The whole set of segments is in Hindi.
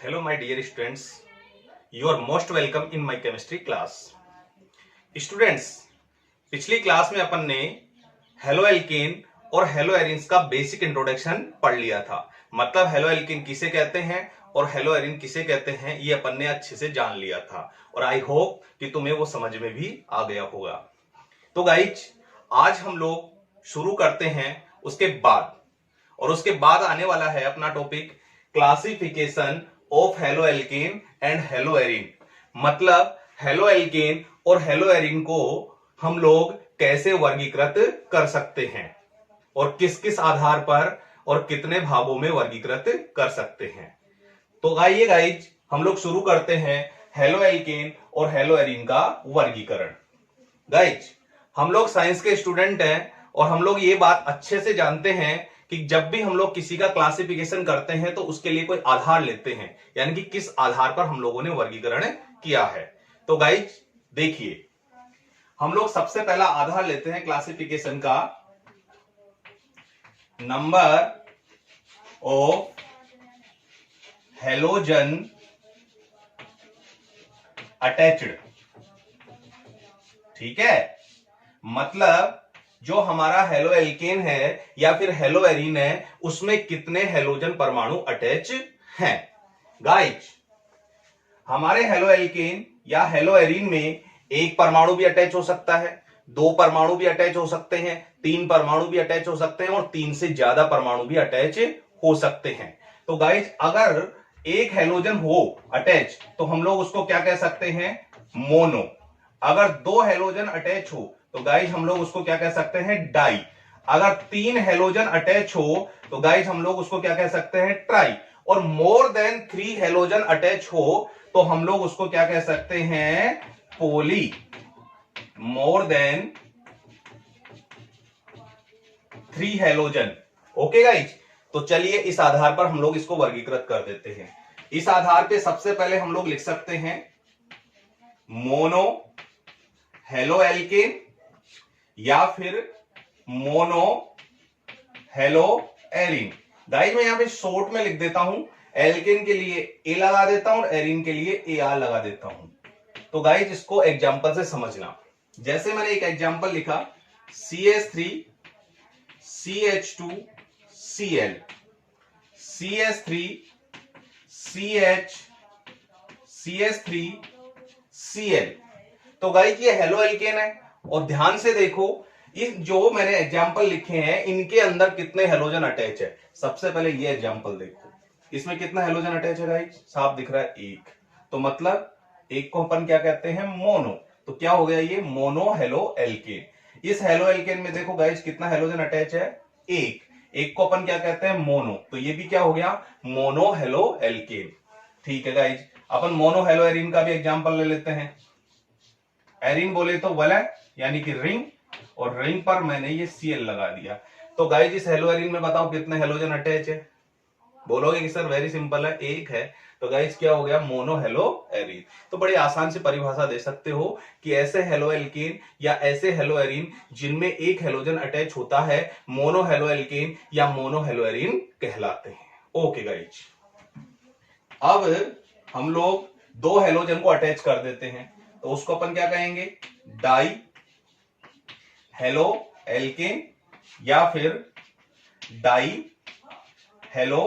Hello my dear students, you are most welcome in my chemistry class. Students, पिछली क्लास में अपन ने हेलो एल्केन और हेलो एरिन्स का बेसिक इंट्रोडक्शन पढ़ लिया था। मतलब हेलो एल्केन किसे कहते हैं और हेलो एरिन किसे कहते हैं ये अपन ने अच्छे से जान लिया था और आई होप कि तुम्हें वो समझ में भी आ गया होगा। तो गाइज आज हम लोग शुरू करते हैं उसके बाद आने वाला है अपना topic classification of halo alkane and hello Erin. मतलब हेलो एल्केन और हेलो एरिन को हम लोग कैसे वर्गीकृत कर सकते हैं और किस किस आधार पर और कितने भागों में वर्गीकृत कर सकते हैं। तो आइए गाइज हम लोग शुरू करते हैं हेलो एल्केन और हेलो एरिन का वर्गीकरण। गाइज हम लोग साइंस के स्टूडेंट हैं और हम लोग ये बात अच्छे से जानते हैं कि जब भी हम लोग किसी का क्लासिफिकेशन करते हैं तो उसके लिए कोई आधार लेते हैं, यानी कि किस आधार पर हम लोगों ने वर्गीकरण किया है। तो गाइज देखिए हम लोग सबसे पहला आधार लेते हैं क्लासिफिकेशन का, नंबर ऑफ हैलोजन अटैच्ड। ठीक है, मतलब जो हमारा हेलो एल्केन है या फिर हेलो एरिन है उसमें कितने हैलोजन परमाणु अटैच हैं। गाइज हमारे हेलो एल्केन या हेलो एरिन में एक परमाणु भी अटैच हो सकता है, दो परमाणु भी अटैच हो सकते हैं, तीन परमाणु भी अटैच हो सकते हैं और तीन से ज्यादा परमाणु भी अटैच हो सकते हैं। तो गाइज अगर एक हैलोजन हो अटैच तो हम लोग उसको क्या कह सकते हैं, मोनो। अगर दो हैलोजन अटैच हो तो गाइज हम लोग उसको क्या कह सकते हैं, डाई। अगर तीन हैलोजन अटैच हो तो गाइज हम लोग उसको क्या कह सकते हैं, ट्राई। और मोर देन 3 हैलोजन अटैच हो तो हम लोग उसको क्या कह सकते हैं, poly. More than 3 halogen. Okay guys, तो चलिए इस आधार पर हम लोग इसको वर्गीकृत कर देते हैं। इस आधार पे सबसे पहले हम लोग लिख सकते हैं मोनो हेलो एल्केन या फिर मोनो हेलो एरिन। गाइस मैं यहां पे शॉर्ट में लिख देता हूं, एल्केन के लिए ए लगा देता हूं और एरिन के लिए ए आर लगा देता हूं। तो गाइस इसको एग्जांपल से समझना। जैसे मैंने एक एग्जांपल लिखा CH3 CH2 Cl, CH3 CH CH3 Cl। तो गाइस ये हेलो एल्केन है और ध्यान से देखो इस जो मैंने एग्जांपल लिखे हैं इनके अंदर कितने हैलोजन अटैच है। सबसे पहले ये एग्जांपल देखो, इसमें कितना हैलोजन अटैच है गाइस, साफ दिख रहा है एक। तो मतलब एक को अपन क्या कहते हैं, मोनो। तो क्या हो गया ये, मोनो हेलो एल्केन। इस हेलो एल्केन में देखो गाइस कितना हैलोजन अटैच है, एक को अपन क्या कहते हैं, मोनो। तो ये भी क्या हो गया, मोनो हेलो एल्केन। ठीक है गाइस, अपन मोनो हेलो एरिन का भी एग्जांपल ले लेते हैं। एरिन बोले तो वलय यानी कि रिंग, और रिंग पर मैंने ये Cl लगा दिया। तो गाइस इस हेलो एरिन में बताओ कितने हैलोजन अटैच है। बोलोगे कि सर वेरी सिंपल है, एक है। तो गाइस क्या हो गया, मोनो हेलो एरिन। तो बड़ी आसान से परिभाषा दे सकते हो कि ऐसे हेलो एल्केन या ऐसे हेलो एरिन जिनमें एक हैलोजन अटैच होता है मोनो हेलो एल्केन या मोनो हेलो एरिन कहलाते हैं। ओके गाइस, अब हम लोग दो हैलोजन को अटैच कर देते हैं तो उसको अपन क्या कहेंगे, डाई हेलो एल्केन या फिर die hello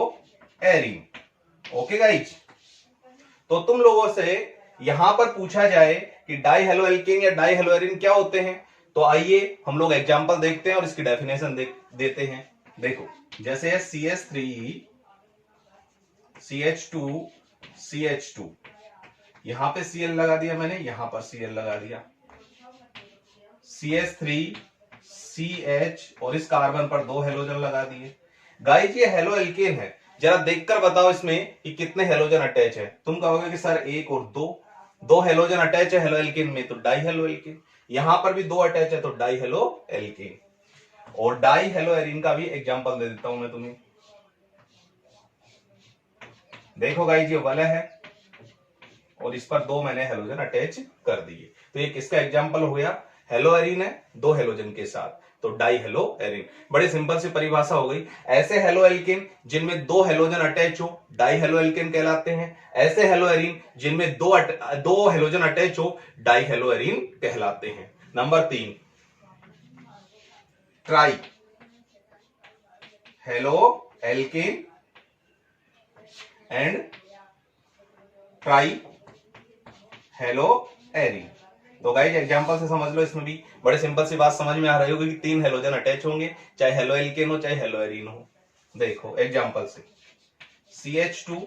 Erin. Okay guys, तो तुम लोगों से यहां पर पूछा जाए कि डाई हेलो एल्केन या डाई हेलो एरिन क्या होते हैं, तो आइए हम लोग एग्जांपल देखते हैं और इसकी डेफिनेशन देते हैं। देखो जैसे है CH3 CH2 CH2, यहां पे Cl लगा दिया मैंने, यहां पर Cl लगा दिया, CH3 CH और इस कार्बन पर दो हैलोजन लगा दिए। गाइस ये हेलो एल्केन है, जरा देखकर बताओ इसमें कि कितने हैलोजन अटैच है। तुम कहोगे कि सर एक और दो हैलोजन अटैच है हेलो एल्केन में, तो डाई हेलो एल्केन। यहां पर भी दो अटैच है तो डाई हेलो एल्केन। और डाई हेलो एरिन का भी एग्जांपल दे देता हूं मैं तुम्हें। देखो गाइस ये वलय है और इस पर दो मैंने हैलोजन अटैच कर दिए, तो एक इसका एग्जांपल हो गया। हेलो एरिन है दो हैलोजन के साथ, तो डाई हेलो एरिन। बड़ी सिंपल सी परिभाषा हो गई। ऐसे हेलो एल्केन जिनमें दो हेलोजन अटैच हो डाई हेलो एल्केन कहलाते हैं। ऐसे हेलो एरिन जिनमें दो हेलोजन अटैच हो डाई हेलो एरिन कहलाते हैं। Number 3 try halo alkane and try hello Erin. तो गाइस एग्जांपल से समझ लो, इसमें भी बड़े सिंपल सी बात समझ में आ रही होगी कि 3 हेलोजन अटैच होंगे, चाहे हेलो एल्केन हो चाहे हेलो एरिन हो। देखो एग्जांपल से CH2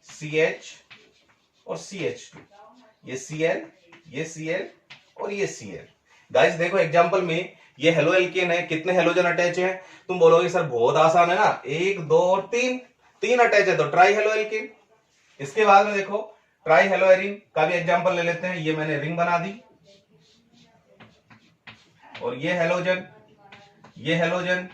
CH और CH2, ये Cl ये Cl और ये Cl। गाइस देखो एग्जांपल में ये हेलो एल्केन है, कितने हेलोजन अटैच हैं? तुम बोलोगे सर बहुत आसान है ना, 1 2 और 3 अटैच है तो ट्राई हेलो एल्केन। इसके बाद में देखो ट्राई हेलो एरिन का भी एग्जांपल ले लेते हैं। ये मैंने रिंग बना दी और ये हेलोजन ये हेलोजन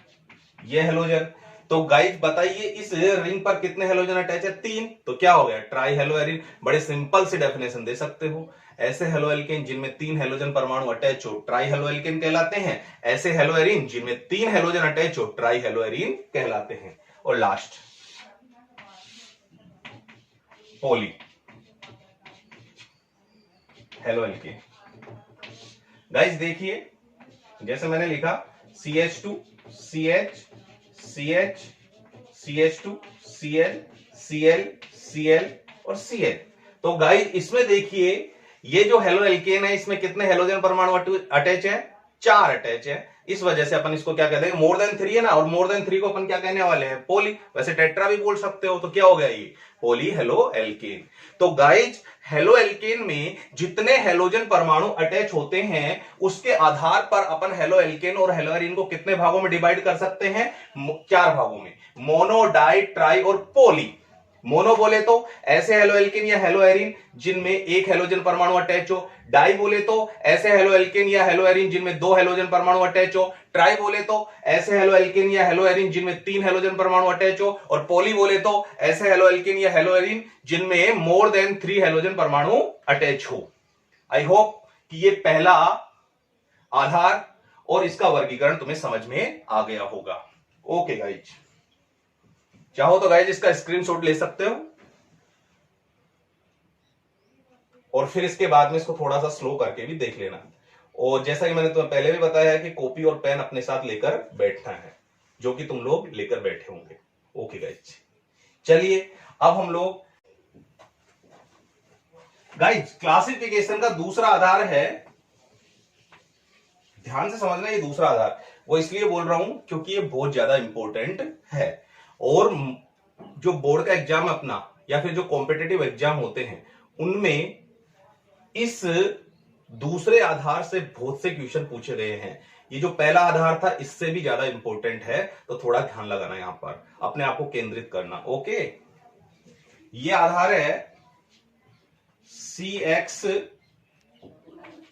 ये हेलोजन। तो गाइस बताइए इस रिंग पर कितने हेलोजन अटैच है? 3। तो क्या हो गया? Try hello Erin. बड़े सिंपल सी डेफिनेशन दे सकते हो, ऐसे हेलो एल्केन जिनमें 3 हेलोजन परमाणु अटैच हो ट्राई हेलो एल्केन कहलाते हैं। ऐसे हेलो एरिन जिनमें 3 हेलोजन अटैच हो ट्राई हेलो एरिन कहलाते हैं। और last poly halo alkane. Guys देखिए जैसे मैंने लिखा CH2 CH CH CH2 Cl Cl Cl और Cl। तो गाइस इसमें देखिए ये जो हेलो एल्केन है इसमें कितने हेलोजन परमाणु अटैच है? 4 अटैच है। इस वजह से अपन इसको क्या कहते हैं? मोर देन 3 है ना, और मोर देन 3 को अपन क्या कहने वाले हैं? पॉली। वैसे टेट्रा भी बोल सकते हो। तो क्या हो गया ये? Poly halo alkane. तो गाइज हेलो एल्केन में जितने हेलोजन परमाणु अटैच होते हैं उसके आधार पर अपन हेलो एल्केन और हेलो एरिन को कितने भागों में डिवाइड कर सकते हैं? 4 भागों में, मोनो डाई ट्राई और पॉली। मोनो बोले तो ऐसे हेलो एल्केन या हेलो एरिन जिनमें 1 हेलोजन परमाणु अटैच हो। डाई बोले तो ऐसे हेलो एल्केन या हेलो एरिन जिनमें 2 हेलोजन परमाणु अटैच हो। ट्राई बोले तो ऐसे हेलो एल्केन या हेलो एरिन जिनमें 3 हेलोजन परमाणु अटैच हो। और पॉली बोले तो ऐसे हेलो एल्केन या हेलो एरिन जिनमें मोर देन 3 हेलोजन परमाणु अटैच हो। आई होप कि ये पहला आधार और इसका वर्गीकरण तुम्हें समझ में आ गया होगा। ओके गाइज, चाहो तो गाइज इसका स्क्रीनशॉट ले सकते हो और फिर इसके बाद में इसको थोड़ा सा स्लो करके भी देख लेना। और जैसा कि मैंने तुम्हें पहले भी बताया है कि कॉपी और पेन अपने साथ लेकर बैठना है, जो कि तुम लोग लेकर बैठे होंगे। ओके गाइज, चलिए अब हम लोग गाइज क्लासिफिकेशन का दूसरा आधार है, ध्यान से समझना, ये दूसरा आधार वो इसलिए बोल रहा हूं क्योंकि ये बहुत ज्यादा इंपॉर्टेंट है। और जो बोर्ड का एग्जाम अपना या फिर जो कॉम्पिटिटिव एग्जाम होते हैं उनमें इस दूसरे आधार से बहुत से क्वेश्चन पूछे गए हैं। ये जो पहला आधार था इससे भी ज्यादा इंपॉर्टेंट है, तो थोड़ा ध्यान लगाना, यहां पर अपने आप को केंद्रित करना। ओके, ये आधार है CX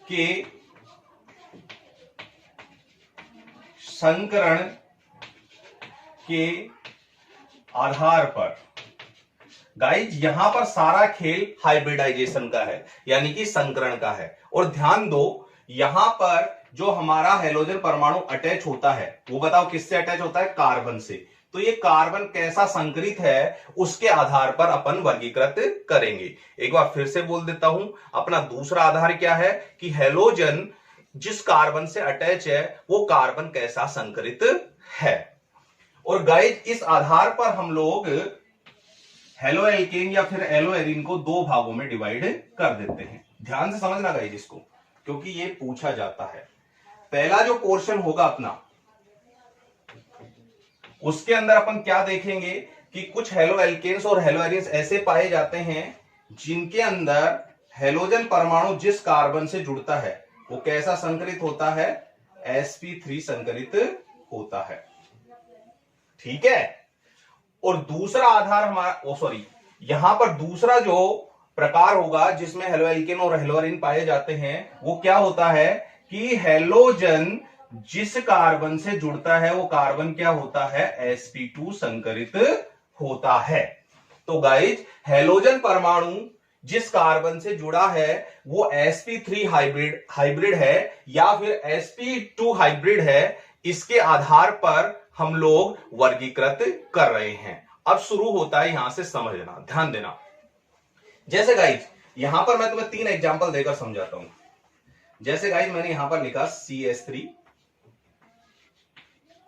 के संकरण के आधार पर। गाइज यहां पर सारा खेल हाइब्रिडाइजेशन का है, यानी कि संकरण का है। और ध्यान दो यहां पर जो हमारा हेलोजन परमाणु अटैच होता है वो बताओ किससे अटैच होता है? कार्बन से। तो ये कार्बन कैसा संकरित है उसके आधार पर अपन वर्गीकृत करेंगे। एक बार फिर से बोल देता हूं, अपना दूसरा आधार क्या है कि हेलोजन जिस कार्बन से अटैच है वो कार्बन कैसा संकरित है। और गाइज इस आधार पर हम लोग हेलो एल्केन या फिर हेलो एरिन को 2 भागों में डिवाइड कर देते हैं। ध्यान से समझना गाइज इसको, क्योंकि ये पूछा जाता है। पहला जो पोर्शन होगा अपना, उसके अंदर अपन क्या देखेंगे कि कुछ हेलो एल्केन्स और हेलो एरिन्स ऐसे पाए जाते हैं जिनके अंदर हेलोजन परमाणु जिस कार्बन से जुड़ता है वो कैसा संकरित होता है? sp3 संकरित होता है। ठीक है। और दूसरा आधार हमारा यहां पर दूसरा जो प्रकार होगा जिसमें हेलो एल्केन और हेलो एरिन पाए जाते हैं वो क्या होता है कि हेलोजन जिस कार्बन से जुड़ता है वो कार्बन क्या होता है? sp2 संकरित होता है। तो गाइज हेलोजन परमाणु जिस कार्बन से जुड़ा है वो sp3 हाइब्रिड है या फिर sp2 हाइब्रिड है, इसके आधार पर हम लोग वर्गीकृत कर रहे हैं। अब शुरू होता है यहां से समझना, ध्यान देना। जैसे गाइज यहां पर मैं तुम्हें 3 एग्जांपल देकर समझाता हूं। जैसे गाइज मैंने यहां पर लिखा CH3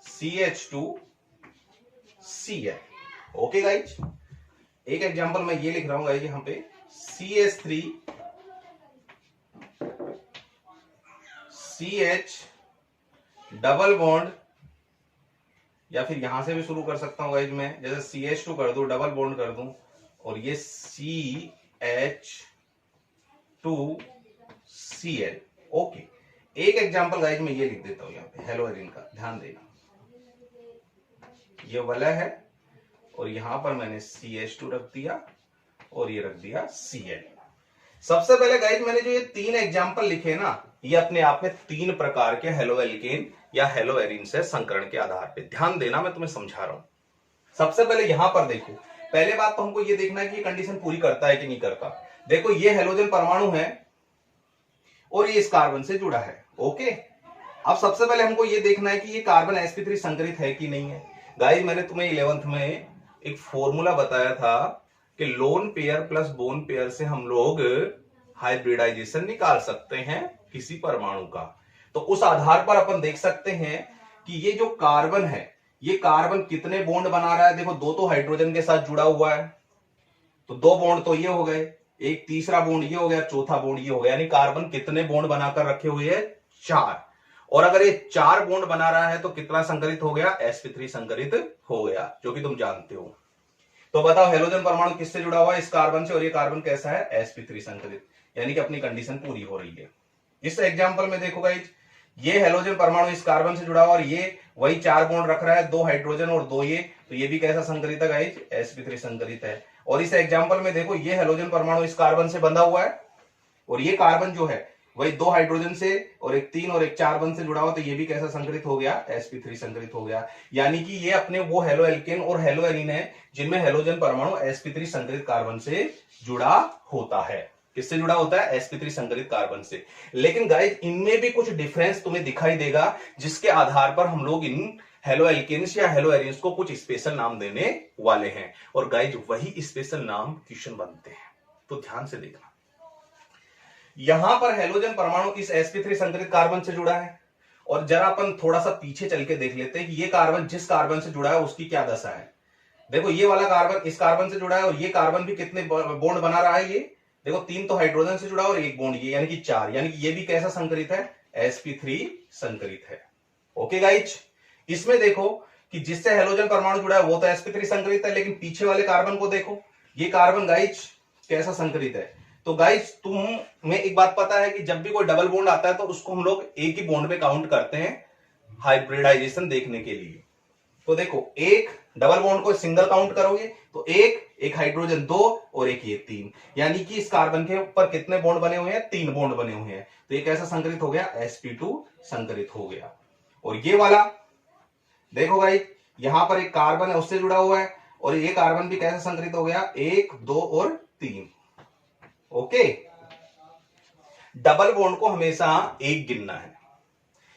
CH2 Cl। Okay guys, एक एग्जांपल मैं ये लिख रहा हूं गाइज यहां पे CH3 CH डबल बॉन्ड, या फिर यहां से भी शुरू कर सकता हूं गाइज मैं, जैसे CH2 कर दूं, डबल बॉन्ड कर दूं और ये CH2Cl। ओके, एक एग्जांपल गाइज मैं ये लिख देता हूं यहां पे हेलो एरिन का, ध्यान देना। ये वाला है और यहां पर मैंने CH2 रख दिया और ये रख दिया Cl। सबसे पहले गाइज मैंने जो ये 3 एग्जांपल लिखे ना, ये अपने आप में 3 प्रकार के हेलो एल्केन या हेलो एरिन से संकरण के आधार पे। ध्यान देना, मैं तुम्हें समझा रहा हूं। सबसे पहले यहां पर देखो, पहले बात तो हमको ये देखना है कि ये कंडीशन पूरी करता है कि नहीं करता। देखो ये हेलोजन परमाणु है और ये इस कार्बन से जुड़ा है। ओके, अब सबसे पहले हमको ये देखना है कि ये कार्बन sp3 संकरित है कि नहीं है। गाइस मैंने तुम्हें 11th में एक फॉर्मूला बताया था कि lone pair plus bone pair से हम लोग हाइब्रिडाइजेशन निकाल सकते हैं किसी परमाणु का। तो उस आधार पर अपन देख सकते हैं कि ये जो कार्बन है, ये कार्बन कितने बॉन्ड बना रहा है। देखो 2 तो हाइड्रोजन के साथ जुड़ा हुआ है, तो 2 बॉन्ड तो ये हो गए, एक तीसरा बॉन्ड ये हो गया, चौथा बॉन्ड ये हो गया, यानी कार्बन कितने बॉन्ड बनाकर रखे हुए हैं, 4। और अगर ये 4 बॉन्ड बना रहा है तो कितना संकरित हो गया, sp3 संकरित हो गया, जो कि तुम जानते हो। तो बताओ हेलोजन परमाणु किससे जुड़ा हुआ है, इस कार्बन से, और ये कार्बन कैसा है, sp3 संकरित, यानी कि अपनी कंडीशन पूरी हो रही है। इस एग्जांपल में देखो गाइस, ये हेलोजन परमाणु इस कार्बन से जुड़ा हुआ और ये वही 4 बॉन्ड रख रहा है, 2 हाइड्रोजन और 2 ये, तो ये भी कैसा संकरित है गाइस, sp3 संकरित है। और इस एग्जांपल में देखो ये हेलोजन परमाणु इस कार्बन से बंधा हुआ है और ये कार्बन जो है वही 2 हाइड्रोजन से और एक 3 और एक 4 बंध से जुड़ा हुआ, तो ये भी कैसा संकरित हो गया, sp3 संकरित हो गया। यानी कि ये अपने वो हेलो एल्केन और हेलो एरीन है जिनमें हेलोजन परमाणु sp3 संकरित कार्बन से जुड़ा होता है। किससे जुड़ा होता है, sp3 संकरित कार्बन से। लेकिन गाइस इनमें भी कुछ डिफरेंस तुम्हें दिखाई देगा, जिसके आधार पर हम लोग इन हेलो एल्केन्स या हेलो एरीन्स को कुछ स्पेशल नाम देने वाले हैं। और गाइस वही स्पेशल नाम क्वेश्चन बनते हैं, तो ध्यान से देखना। यहां पर हेलोजन परमाणु इस sp3 संकरित कार्बन से जुड़ा है, और जरा अपन थोड़ा सा पीछे चल के देख लेते हैं कि ये कार्बन जिस कार्बन से जुड़ा है उसकी क्या दशा है। देखो ये वाला कार्बन इस कार्बन से जुड़ा है और ये कार्बन भी कितने बॉन्ड बना रहा है, ये देखो 3 तो हाइड्रोजन से जुड़ा और 1 बॉन्ड ये, यानी कि 4, यानी कि ये भी कैसा संकरित है, sp3 संकरित है। ओके गाइज, इसमें देखो कि जिससे हेलोजन परमाणु जुड़ा है वो तो sp3 संकरित है, लेकिन पीछे वाले कार्बन को देखो, ये कार्बन गाइज कैसा संकरित है। तो गाइज तुम्हें एक बात पता है कि जब भी कोई डबल बॉन्ड आता है तो उसको हम लोग एक ही बॉन्ड पे काउंट करते हैं हाइब्रिडाइजेशन देखने के लिए। तो देखो एक डबल बॉन्ड को सिंगल काउंट करोगे तो एक हाइड्रोजन 2 और एक ये 3, यानी कि इस कार्बन के ऊपर कितने बॉन्ड बने हुए हैं, 3 बॉन्ड बने हुए हैं। तो ये कैसा संकरित हो गया, sp2 संकरित हो गया। और ये वाला देखो गाइज, यहां पर एक कार्बन है उससे जुड़ा हुआ है और ये कार्बन भी कैसा संकरित हो गया, 1 2 और 3। ओके, डबल बॉन्ड को हमेशा एक गिनना है,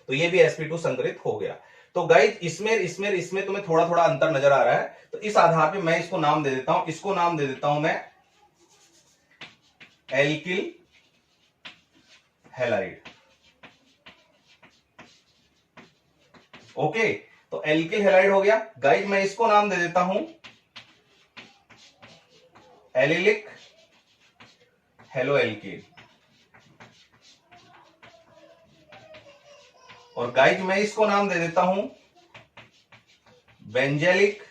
तो ये भी sp2 संकरित हो गया। तो गाइज इसमें तुम्हें थोड़ा थोड़ा अंतर नजर आ रहा है, तो इस आधार पे मैं इसको नाम दे देता हूं, इसको नाम दे देता हूं मैं एल्किल हैलाइड। ओके, तो एल्किल हैलाइड हो गया। गाइज मैं इसको नाम दे देता हूं एलिलिक हेलो एल्केन। और गाइज मैं इसको नाम दे देता हूं बेंजेलिक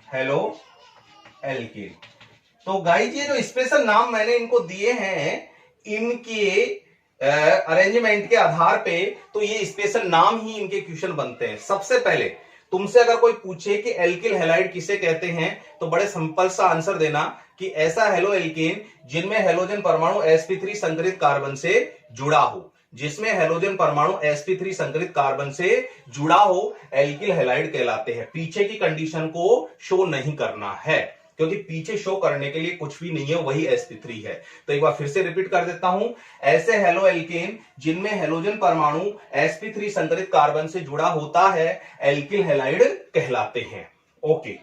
हेलो एल्केन। तो गाइज ये जो स्पेशल नाम मैंने इनको दिए हैं, इनके अरेंजमेंट के आधार पे तो ये स्पेशल नाम ही इनके क्वेश्चन बनते हैं। सबसे पहले तुमसे अगर कोई पूछे कि एल्किल हैलाइड किसे कहते हैं, तो बड़े सिंपल सा आंसर देना कि ऐसा हेलो एल्केन जिनमें हेलोजन परमाणु sp3 संकरित कार्बन से जुड़ा हो, जिसमें हेलोजन परमाणु sp3 संकरित कार्बन से जुड़ा हो, एल्किल हैलाइड कहलाते हैं। पीछे की कंडीशन को शो नहीं करना है। क्योंकि पीछे शो करने के लिए कुछ भी नहीं है, वही sp3 है। तो एक बार फिर से रिपीट कर देता हूं, ऐसे हेलो एल्केन जिनमें हेलोजन परमाणु sp3 संकरित कार्बन से जुड़ा होता है एल्किल हैलाइड कहलाते हैं। ओके,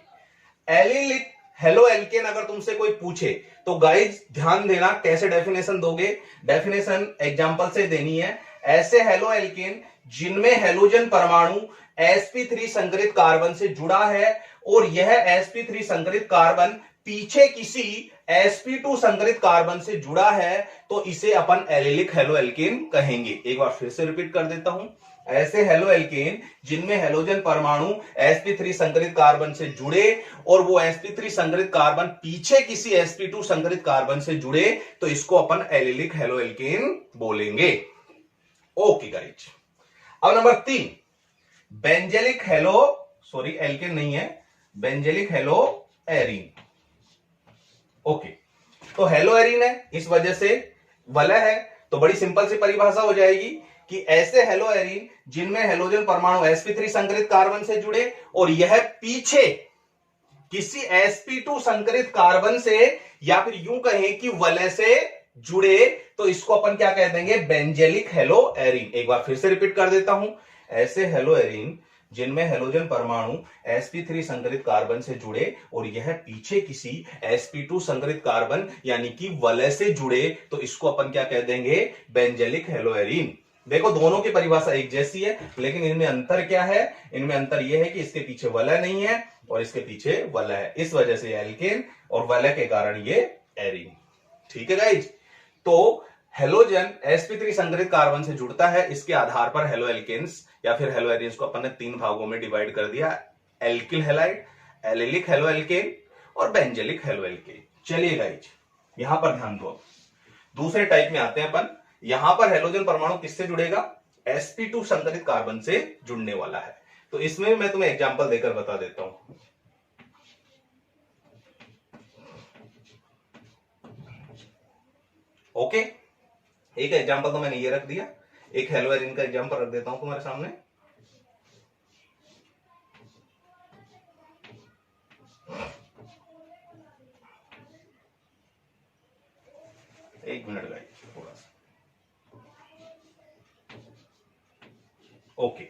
एलिलिक हेलो एल्केन अगर तुमसे कोई पूछे तो गाइज ध्यान देना कैसे डेफिनेशन दोगे। डेफिनेशन एग्जांपल से देनी है। ऐसे हेलो एल्केन जिनमें हेलोजन परमाणु sp3 संकरित कार्बन से जुड़ा है और यह sp3 संकरित कार्बन पीछे किसी sp2 संकरित कार्बन से जुड़ा है तो इसे अपन एलिलिक हेलो एल्केन कहेंगे। एक बार फिर से रिपीट कर देता हूं, ऐसे हेलो एल्केन जिनमें हेलोजन परमाणु sp3 संकरित कार्बन से जुड़े और वो sp3 संकरित कार्बन पीछे किसी sp2 संकरित कार्बन से जुड़े तो इसको अपन एलिलिक हेलो एल्केन बोलेंगे। ओके गाइज, अब नंबर 3, बेंजेलिक हेलो, सॉरी एल्केन नहीं है, बेंजेलिक हेलो एरीन। ओके, तो हेलो एरीन है, इस वजह से वलय है, तो बड़ी सिंपल सी परिभाषा हो जाएगी कि ऐसे हेलो एरीन जिनमें हेलोजन परमाणु sp3 संकरित कार्बन से जुड़े और यह पीछे किसी sp2 संकरित कार्बन से या फिर यूं कहें कि वलय से जुड़े तो इसको अपन क्या कह देंगे, बेंजेलिक हेलो एरीन। एक बार फिर से रिपीट कर देता हूं, ऐसे हेलो एरीन जिनमें हेलोजन परमाणु sp3 संकरित कार्बन से जुड़े और यह पीछे किसी sp2 संकरित कार्बन यानी कि वलय से जुड़े तो इसको अपन क्या कह देंगे, बेंजेलिक हेलो एरीन। देखो दोनों की परिभाषा एक जैसी है, लेकिन इनमें अंतर क्या है, इनमें अंतर यह है कि इसके पीछे वलय नहीं है और इसके पीछे वलय है, इस वजह से एल्केन और वलय के कारण ये एरीन। ठीक है गाइज, तो हेलोजन sp3 संकरित कार्बन से जुड़ता है, इसके आधार पर हेलो एल्केन्स या फिर हेलो एरीन्स को अपन ने 3 भागों में डिवाइड कर दिया, alkyl halide, allylic halo alkane और बेंजेलिक हेलो एल्केन। चलिए गाइज यहां पर ध्यान दो, दूसरे टाइप में आते हैं अपन। यहां पर हेलोजन परमाणु किससे जुड़ेगा, sp2 संकरित कार्बन से जुड़ने वाला है, तो इसमें मैं तुम्हें एग्जांपल देकर बता देता हूं। ओके, एक एग्जांपल तो मैंने ये रख दिया, एक हेलो एरीन का एग्जांपल रख देता हूं तुम्हारे सामने। एक मिनट गाइस, थोड़ा सा। ओके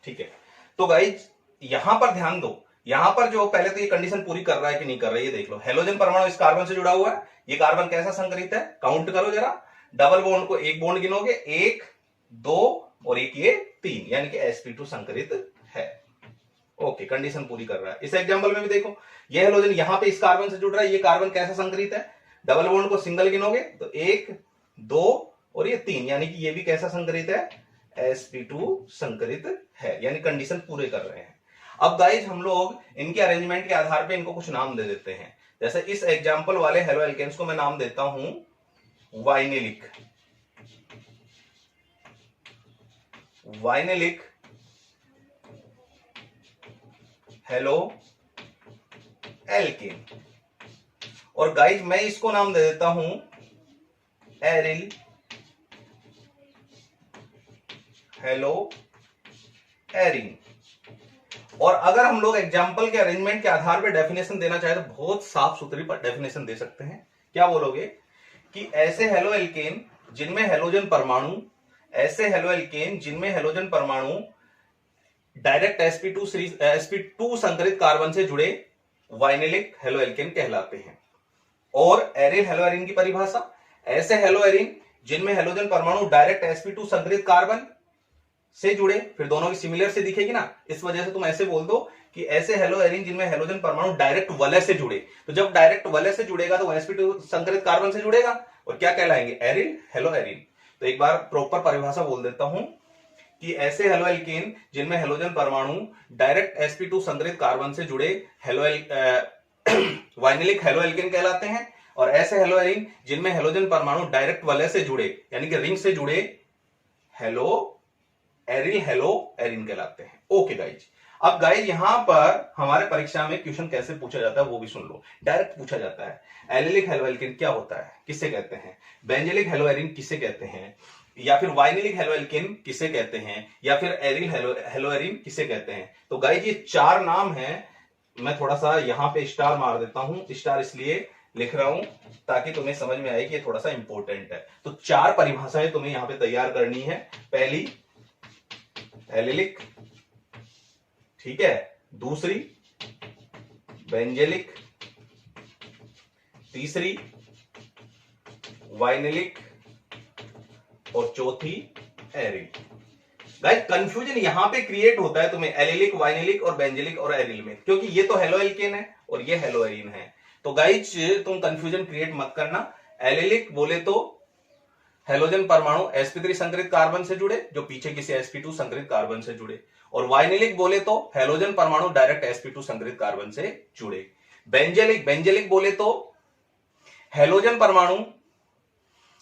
ठीक है, तो गाइज यहां पर ध्यान दो, यहां पर जो पहले तो ये कंडीशन पूरी कर रहा है कि नहीं कर रहा है ये देख लो। हेलोजन परमाणु इस कार्बन से जुड़ा हुआ है, ये कार्बन कैसा संकरित है, काउंट करो जरा, डबल बॉन्ड को एक बॉन्ड गिनोगे, 1 2 और एक ये 3, यानी कि sp2 संकरित है। ओके, कंडीशन पूरी कर रहा है। इस एग्जांपल में भी देखो, ये हेलोजन यहां पे इस कार्बन से जुड़ रहा है, ये कार्बन कैसा संकरित है, डबल बॉन्ड को सिंगल गिनोगे तो 1 2 और ये 3, यानी कि ये भी कैसा संकरित है, sp2 संकरित है, यानी कंडीशन पूरे कर रहे हैं। अब गाइज हम लोग इनके अरेंजमेंट के आधार पे इनको कुछ नाम दे देते हैं। जैसे इस एग्जांपल वाले हेलो एल्केन्स को मैं नाम देता हूं वाइनेलिक, वाइनेलिक हेलो एल्केन, और गाइज मैं इसको नाम दे देता हूं एरिल हेलो एरीन। और अगर हम लोग एग्जाम्पल के अरेंजमेंट के आधार पर डेफिनेशन देना चाहे तो बहुत साफ सुथरी डेफिनेशन दे सकते हैं। क्या बोलोगे कि ऐसे हेलो एल्केन जिनमें हेलोजन परमाणु, ऐसे हेलो एल्केन जिनमें हेलोजन परमाणु डायरेक्ट sp2 संकरित कार्बन से जुड़े वाइनेलिक हेलो एल्केन कहलाते हैं। और एरिल हेलो एरीन की परिभाषा, ऐसे हेलो एरीन जिनमें हेलोजन परमाणु डायरेक्ट sp2 संकरित कार्बन से जुड़े, फिर दोनों की सिमिलर से दिखेगी ना, इस वजह से तुम ऐसे बोल दो कि ऐसे हेलो एरीन जिनमें हेलोजन परमाणु डायरेक्ट वलय से जुड़े, तो जब डायरेक्ट वलय से जुड़ेगा तो sp2 संकरित कार्बन से जुड़ेगा और क्या कहलाएंगे, एरिल हेलो एरीन। तो एक बार प्रॉपर परिभाषा बोल देता हूं कि ऐसे हेलो एल्केन जिनमें हेलोजन परमाणु डायरेक्ट sp2 संकरित कार्बन से जुड़े वाइनेलिक हेलो एल्केन कहलाते हैं, और ऐसे हेलो एरीन जिनमें हेलोजन परमाणु डायरेक्ट वलय से जुड़े यानी कि रिंग से जुड़े एरिल हेलो एरीन कहलाते हैं। ओके गाइज, अब गाइज यहां पर हमारे परीक्षा में क्वेश्चन कैसे पूछा जाता है वो भी सुन लो। डायरेक्ट पूछा जाता है एलिलिक हेलो एल्केन क्या होता है, किसे कहते हैं, बेंजेलिक हेलो एरीन किसे कहते हैं, या फिर वाइनेलिक हेलो एल्केन किसे कहते हैं, या फिर एरिल हेलो एरीन किसे कहते हैं। तो गाइज ये 4 नाम हैं मैं थोड़ा सा यहां पे स्टार मार देता हूं। स्टार इसलिए लिख रहा हूं ताकि तुम्हें समझ में आए कि ये थोड़ा सा इंपॉर्टेंट है। तो 4 परिभाषाएं तुम्हें यहां पे तैयार करनी है। पहली एलिलिक, ठीक है, दूसरी बेंजेलिक, तीसरी वाइनेलिक और चौथी एरिल। गाइस कंफ्यूजन यहां पे क्रिएट होता है तुम्हें एलिलिक, वाइनेलिक और बेंजेलिक और एरिल में, क्योंकि ये तो हेलो एल्केन है और ये हेलो एरीन है। तो गाइस तुम कंफ्यूजन क्रिएट मत करना। एलिलिक बोले तो हेलोजन परमाणु sp3 संकरित कार्बन से जुड़े जो पीछे किसी sp2 संकरित कार्बन से जुड़े, और वाइनेलिक बोले तो हेलोजन परमाणु डायरेक्ट sp2 संकरित कार्बन से जुड़े। बेंजेलिक बोले तो हेलोजन परमाणु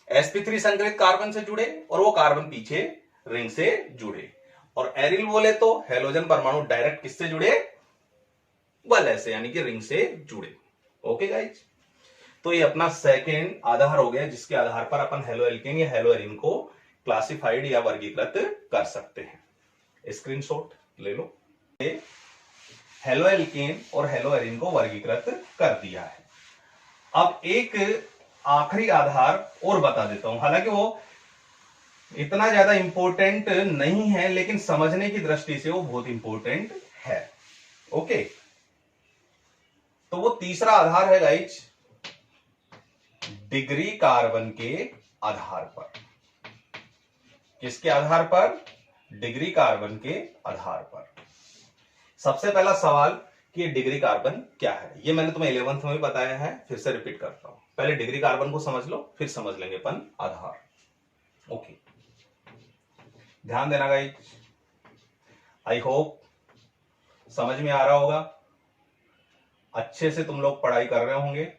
sp3 संकरित कार्बन से जुड़े और वो कार्बन पीछे रिंग से जुड़े। और एरिल बोले तो हेलोजन परमाणु डायरेक्ट किससे जुड़े, वलय से, यानी कि रिंग से जुड़े। ओके गाइज, तो ये अपना सेकेंड आधार हो गया जिसके आधार पर अपन हेलो एल्केन या हेलो एरीन को क्लासिफाइड या वर्गीकृत कर सकते हैं। स्क्रीनशॉट ले लो। हेलो एल्केन और हेलो एरीन को वर्गीकृत कर दिया है। अब एक आखिरी आधार और बता देता हूं, हालांकि वो इतना ज्यादा इंपॉर्टेंट नहीं है लेकिन समझने की दृष्टि से वो बहुत इंपॉर्टेंट है। ओके, तो वो तीसरा आधार है गाइज डिग्री कार्बन के आधार पर। किसके आधार पर? डिग्री कार्बन के आधार पर। सबसे पहला सवाल कि ये डिग्री कार्बन क्या है, ये मैंने तुम्हें 11th में बताया है, फिर से रिपीट करता हूं। पहले डिग्री कार्बन को समझ लो, फिर समझ लेंगे अपन आधार। ओके, ध्यान देना गाइस, आई होप समझ में आ रहा होगा, अच्छे से तुम लोग पढ़ाई कर रहे होंगे।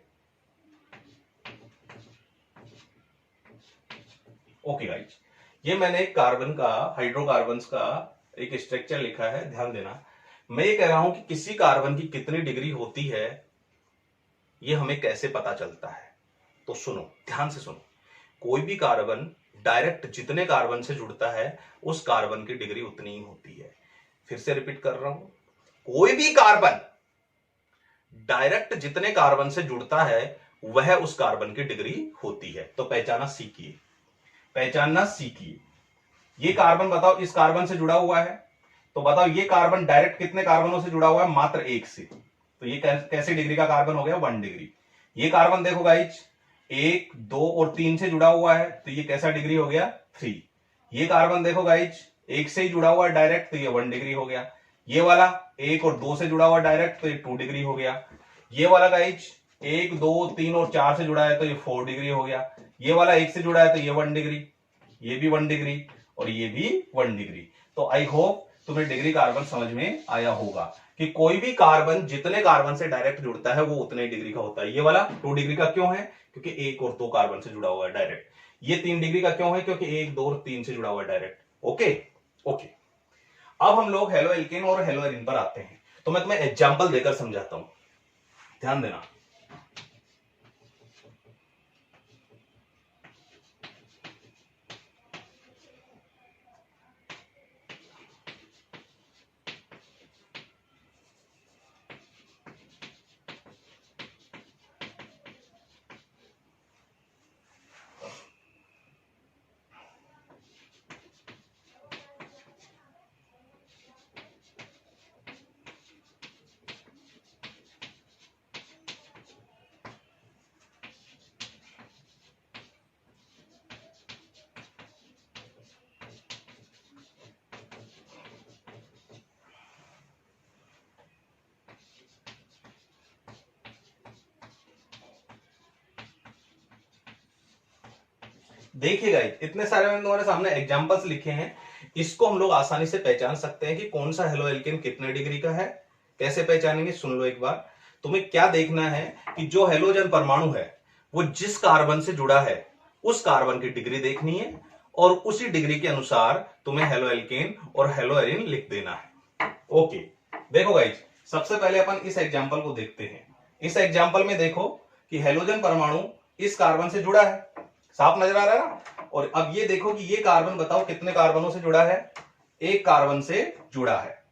ओके गाइस, ये मैंने कार्बन का, हाइड्रोकार्बन्स का एक स्ट्रक्चर लिखा है, ध्यान देना। मैं ये कह रहा हूं कि किसी कार्बन की कितनी डिग्री होती है ये हमें कैसे पता चलता है। तो सुनो, ध्यान से सुनो। कोई भी कार्बन डायरेक्ट जितने कार्बन से जुड़ता है उस कार्बन की डिग्री उतनी ही होती है। फिर से रिपीट कर रहा हूं, कोई भी कार्बन डायरेक्ट जितने कार्बन से जुड़ता है वह उस कार्बन की डिग्री होती है। तो पहचानना सीखिए, पहचानना सीखिए। ये कार्बन बताओ इस कार्बन से जुड़ा हुआ है, तो बताओ ये कार्बन डायरेक्ट कितने कार्बनों से जुड़ा हुआ है? मात्र एक से। तो ये कैसे डिग्री का कार्बन हो गया? 1 डिग्री। ये कार्बन देखो गाइज 1, 2 और 3 से जुड़ा हुआ है, तो ये कैसा डिग्री हो गया? 3। ये कार्बन देखो गाइज 1 से ही जुड़ा हुआ है डायरेक्ट, तो ये 1 डिग्री हो गया। ये वाला 1 और 2 से जुड़ा हुआ डायरेक्ट, तो ये 2 डिग्री हो गया। ये वाला गाइज 1, 2, 3 और 4 से जुड़ा है, तो ये 4 डिग्री हो गया। ये वाला 1 से जुड़ा है, तो ये 1 डिग्री, ये भी 1 डिग्री और ये भी 1 डिग्री। तो आई होप तुम्हें डिग्री कार्बन समझ में आया होगा कि कोई भी कार्बन जितने कार्बन से डायरेक्ट जुड़ता है वो उतने डिग्री का होता है। ये वाला 2 डिग्री का क्यों है? क्योंकि 1 और 2 कार्बन से जुड़ा हुआ है डायरेक्ट। ये 3 डिग्री का क्यों है? क्योंकि 1, 2 और 3 से जुड़ा हुआ है डायरेक्ट। ओके ओके, अब हम लोग हेलो एल्केन और हेलो एरीन पर आते हैं। तो मैं तुम्हें एग्जाम्पल देकर समझाता हूं, ध्यान देना। देखिएगा इतने सारे मैंने तुम्हारे सामने एग्जांपल्स लिखे हैं, इसको हम लोग आसानी से पहचान सकते हैं कि कौन सा हेलो एल्केन कितने डिग्री का है। कैसे पहचानेंगे? सुन लो एक बार। तुम्हें क्या देखना है कि जो हेलोजन परमाणु है वो जिस कार्बन से जुड़ा है उस कार्बन की डिग्री देखनी है और उसी डिग्री के अनुसार तुम्हें हेलो एल्केन और हेलो एरीन लिख देना है। ओके, देखो गाइज, सबसे पहले अपन इस एग्जाम्पल को देखते हैं। इस एग्जाम्पल में देखो कि हेलोजन परमाणु इस कार्बन से जुड़ा है, साफ नजर आ रहा है ना। और अब ये देखो कि ये कार्बन बताओ कितने कार्बनों से जुड़ा है? 1 कार्बन से जुड़ा है।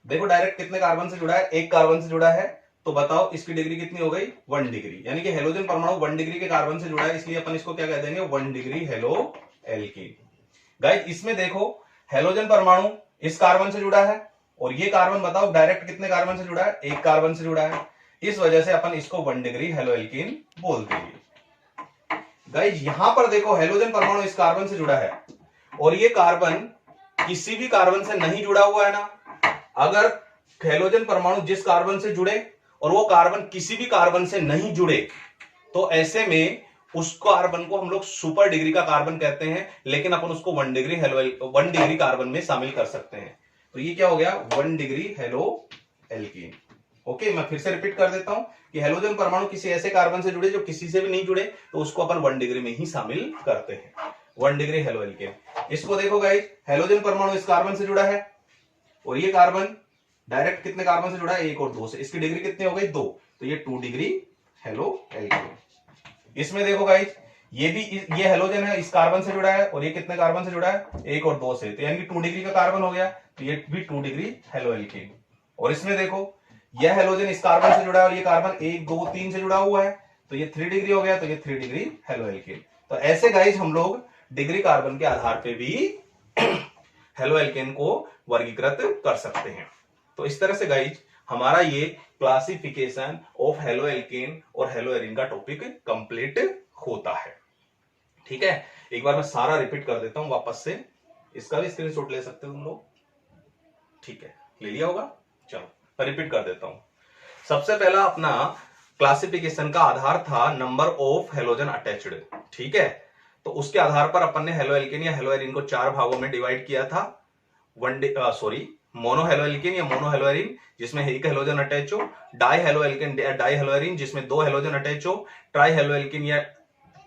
देखो डायरेक्ट कितने कार्बन से जुड़ा है, एक कार्बन से जुड़ा है, तो बताओ इसकी डिग्री कितनी हो गई 1 डिग्री, यानी कि हेलोजन परमाणु 1 डिग्री के कार्बन से जुड़ा है, इसलिए अपन इसको क्या कह देंगे 1 डिग्री हेलो एल्कीन। गाइस इसमें देखो हेलोजन परमाणु इस कार्बन से जुड़ा है और ये कार्बन बताओ डायरेक्ट कितने कार्बन से जुड़ा है, एक कार्बन से जुड़ा है, इस वजह से अपन इसको 1 डिग्री हेलो एल्कीन बोल देंगे। गाइस यहां पर देखो हेलोजन परमाणु इस कार्बन से जुड़ा है और ये कार्बन किसी भी कार्बन से नहीं जुड़ा हुआ है ना। अगर हेलोजन परमाणु जिस कार्बन से जुड़े और वो कार्बन किसी भी कार्बन से नहीं जुड़े तो ऐसे में उस कार्बन को हम लोग सुपर डिग्री का कार्बन कहते हैं, लेकिन अपन उसको 1 डिग्री कार्बन में शामिल कर सकते हैं। तो ये क्या हो गया 1 डिग्री हेलो एल्कीन। ओके, मैं फिर से रिपीट कर देता हूं कि हेलोजन परमाणु किसी ऐसे कार्बन से जुड़े जो किसी से भी नहीं जुड़े तो उसको अपन 1 डिग्री में ही शामिल करते हैं, 1 डिग्री हेलो एल्कीन। इसको देखो गाइस, हेलोजन परमाणु इस कार्बन से जुड़ा है और ये कार्बन डायरेक्ट कितने कार्बन से जुड़ा है, 1 और 2 से, इसकी डिग्री कितनी हो गई 2, तो ये 2 डिग्री हेलो एल्कीन। इसमें देखो गाइस ये हेलोजन है इस कार्बन से जुड़ा है और ये कितने कार्बन से जुड़ा है, 1 और 2 से, तो यानी कि 2 डिग्री का कार्बन हो गया, तो ये भी 2 डिग्री हेलो एल्कीन। और इसमें देखो यह हेलोजन इस कार्बन से जुड़ा है और ये कार्बन 1 2 3 से जुड़ा हुआ है, तो ये 3 डिग्री हो गया, तो ये 3 डिग्री हेलो एल्कीन। तो ऐसे गाइस हम लोग डिग्री कार्बन के आधार पे भी हेलो एल्केन को वर्गीकृत कर सकते हैं। तो इस तरह से गाइज हमारा ये क्लासिफिकेशन ऑफ हेलो एल्केन और हेलो एरीन का टॉपिक कंप्लीट होता है। ठीक है, एक बार मैं सारा रिपीट कर देता हूं वापस से, इसका भी स्क्रीनशॉट ले सकते हो तुम लोग। ठीक है, ले लिया होगा, चलो मैं रिपीट कर देता हूं। सबसे पहला अपना क्लासिफिकेशन का आधार था नंबर ऑफ हेलोजन अटैच्ड। ठीक है, तो उसके आधार पर अपन ने हेलो एल्केन या हेलो एरीन को 4 भागों में डिवाइड किया था। मोनो हेलो एल्केन या मोनो हेलो एरीन जिसमें एक हेलोजन अटैच हो, die halo alkane die hello arene जिसमें 2 हेलोजन अटैच हो, ट्राई हेलो एल्केन या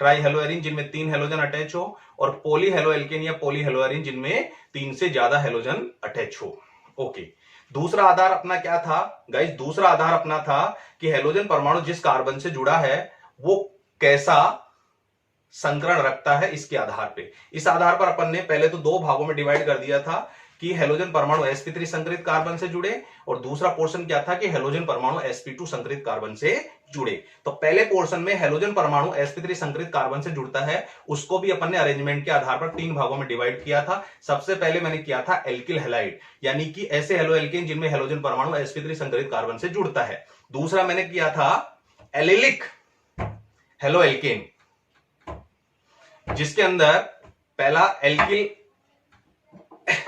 ट्राई हेलो एरीन जिनमें 3 हेलोजन अटैच हो, और पॉली हेलो एल्केन या पॉली हेलो एरीन जिनमें 3 से ज्यादा हेलोजन अटैच हो। ओके, दूसरा आधार अपना क्या था गाइस, दूसरा आधार अपना था कि हेलोजन परमाणु जिस कार्बन से जुड़ा है वो कैसा संकरण रखता है, इसके आधार पे। इस आधार पर अपन ने पहले तो 2 भागों में डिवाइड कर दिया था कि हेलोजन परमाणु sp3 संकरित कार्बन से जुड़े, और दूसरा पोर्शन क्या था कि हेलोजन परमाणु sp2 संकरित कार्बन से जुड़े। तो पहले पोर्शन में हेलोजन परमाणु sp3 संकरित कार्बन से जुड़ता है, उसको भी अपन ने अरेंजमेंट के आधार पर 3 भागों में डिवाइड किया था। सबसे पहले मैंने किया था एल्किल हैलाइड, यानी कि ऐसे हेलो एल्केन जिनमें हेलोजन परमाणु sp3 संकरित कार्बन से जुड़ता है। दूसरा मैंने किया था एलिलिक हेलो एल्केन, जिसके अंदर पहला एल्किल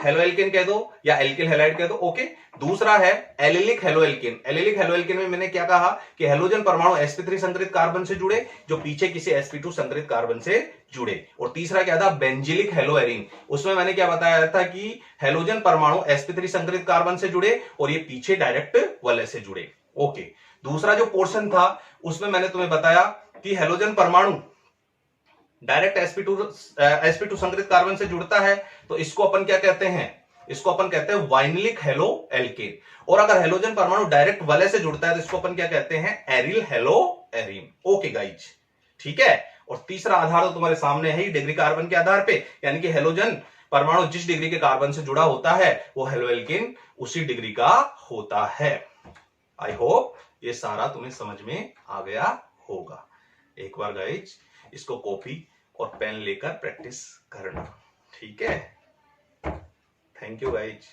हेलो एल्केन कह दो या एल्किल हैलाइड कह दो। ओके, दूसरा है allylic halo alkane. Allylic halo alkane में मैंने क्या कहा कि हेलोजन परमाणु sp3 संकरित कार्बन से जुड़े जो पीछे किसी sp2 संकरित कार्बन से जुड़े। और तीसरा क्या था बेंजिलिक हेलो एरीन, उसमें मैंने क्या बताया था कि हेलोजन परमाणु sp3 संकरित कार्बन से जुड़े और ये पीछे डायरेक्ट वलय से जुड़े। ओके, दूसरा जो पोर्शन था उसमें मैंने तुम्हें बताया कि हेलोजन परमाणु डायरेक्ट sp2 संकरित कार्बन से जुड़ता है, तो इसको अपन क्या कहते हैं, इसको अपन कहते हैं वाइनलिक हेलो एल्केन। और अगर हेलोजन परमाणु डायरेक्ट वलय से जुड़ता है तो इसको अपन क्या कहते हैं aryl hello arene. Okay guys, ठीक है। और तीसरा आधार तो तुम्हारे सामने है ही डिग्री कार्बन के आधार पे, यानी कि हेलोजन परमाणु जिस डिग्री के कार्बन से जुड़ा होता है वो हेलो एल्केन उसी डिग्री का होता है। आई होप ये सारा तुम्हें समझ में आ गया होगा। एक बार गाइज इसको कॉपी और पेन लेकर प्रैक्टिस करना, ठीक है। Thank you guys.